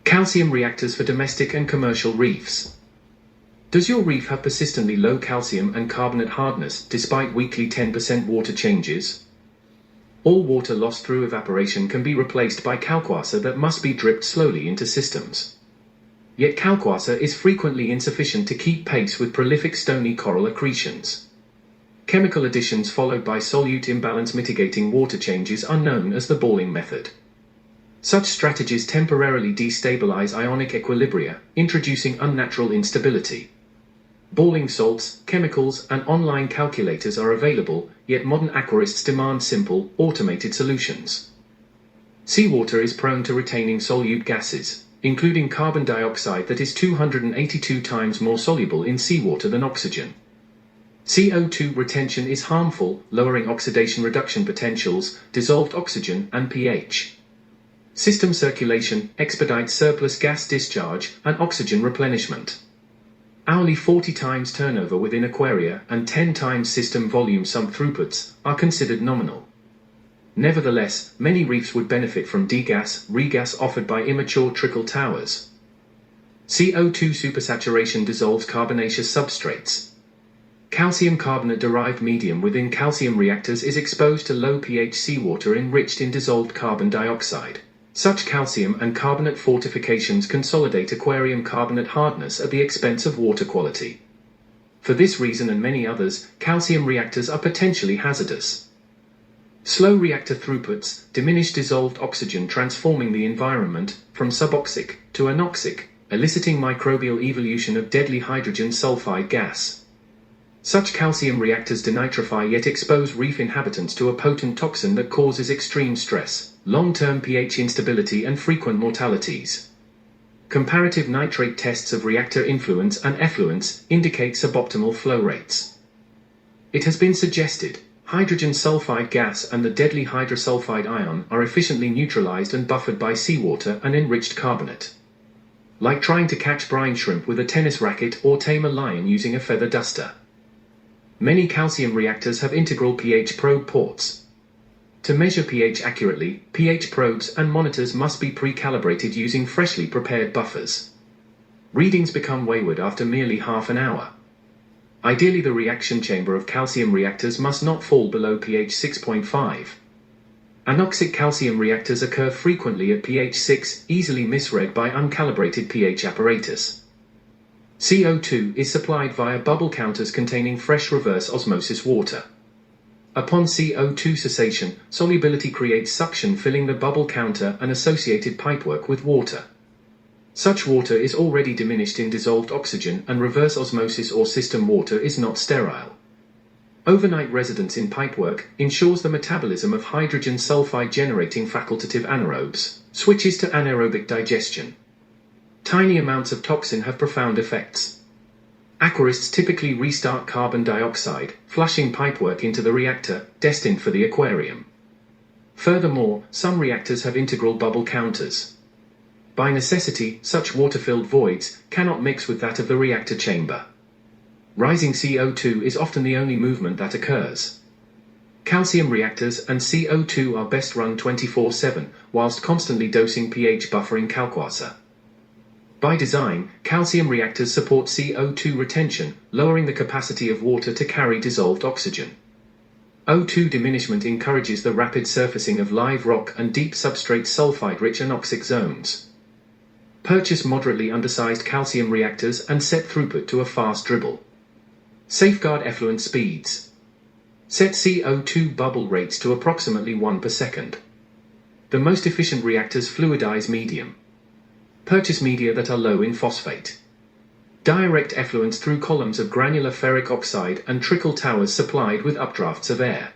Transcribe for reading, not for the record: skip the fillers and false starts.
Calcium reactors for domestic and commercial reefs. Does your reef have persistently low calcium and carbonate hardness despite weekly 10% water changes? All water lost through evaporation can be replaced by kalkwasser that must be dripped slowly into systems. Yet kalkwasser is frequently insufficient to keep pace with prolific stony coral accretions. Chemical additions followed by solute imbalance-mitigating water changes are known as the balling method. Such strategies temporarily destabilize ionic equilibria, introducing unnatural instability. Balling salts, chemicals, and online calculators are available, yet modern aquarists demand simple, automated solutions. Seawater is prone to retaining solute gases, including carbon dioxide that is 282 times more soluble in seawater than oxygen. CO2 retention is harmful, lowering oxidation-reduction potentials, dissolved oxygen, and pH. System circulation expedites surplus gas discharge and oxygen replenishment. Hourly 40 times turnover within aquaria and 10 times system volume sump throughputs are considered nominal. Nevertheless, many reefs would benefit from degas, regas offered by immature trickle towers. CO2 supersaturation dissolves carbonaceous substrates. Calcium carbonate-derived medium within calcium reactors is exposed to low pH seawater enriched in dissolved carbon dioxide. Such calcium and carbonate fortifications consolidate aquarium carbonate hardness at the expense of water quality. For this reason and many others, calcium reactors are potentially hazardous. Slow reactor throughputs diminish dissolved oxygen, transforming the environment from suboxic to anoxic, eliciting microbial evolution of deadly hydrogen sulfide gas. Such calcium reactors denitrify yet expose reef inhabitants to a potent toxin that causes extreme stress, long-term pH instability, and frequent mortalities. Comparative nitrate tests of reactor influence and effluence indicate suboptimal flow rates. It has been suggested hydrogen sulfide gas and the deadly hydrosulfide ion are efficiently neutralized and buffered by seawater and enriched carbonate. Like trying to catch brine shrimp with a tennis racket or tame a lion using a feather duster. Many calcium reactors have integral pH probe ports. To measure pH accurately, pH probes and monitors must be pre-calibrated using freshly prepared buffers. Readings become wayward after merely half an hour. Ideally, the reaction chamber of calcium reactors must not fall below pH 6.5. Anoxic calcium reactors occur frequently at pH 6, easily misread by uncalibrated pH apparatus. CO2 is supplied via bubble counters containing fresh reverse osmosis water. Upon CO2 cessation, solubility creates suction, filling the bubble counter and associated pipework with water. Such water is already diminished in dissolved oxygen, and reverse osmosis or system water is not sterile. Overnight residence in pipework ensures the metabolism of hydrogen sulfide generating facultative anaerobes, switches to anaerobic digestion. Tiny amounts of toxin have profound effects. Aquarists typically restart carbon dioxide, flushing pipework into the reactor, destined for the aquarium. Furthermore, some reactors have integral bubble counters. By necessity, such water-filled voids cannot mix with that of the reactor chamber. Rising CO2 is often the only movement that occurs. Calcium reactors and CO2 are best run 24/7, whilst constantly dosing pH buffering kalkwasser. By design, calcium reactors support CO2 retention, lowering the capacity of water to carry dissolved oxygen. O2 diminishment encourages the rapid surfacing of live rock and deep substrate sulfide-rich anoxic zones. Purchase moderately undersized calcium reactors and set throughput to a fast dribble. Safeguard effluent speeds. Set CO2 bubble rates to approximately 1 per second. The most efficient reactors fluidize medium. Purchase media that are low in phosphate. Direct effluents through columns of granular ferric oxide and trickle towers supplied with updrafts of air.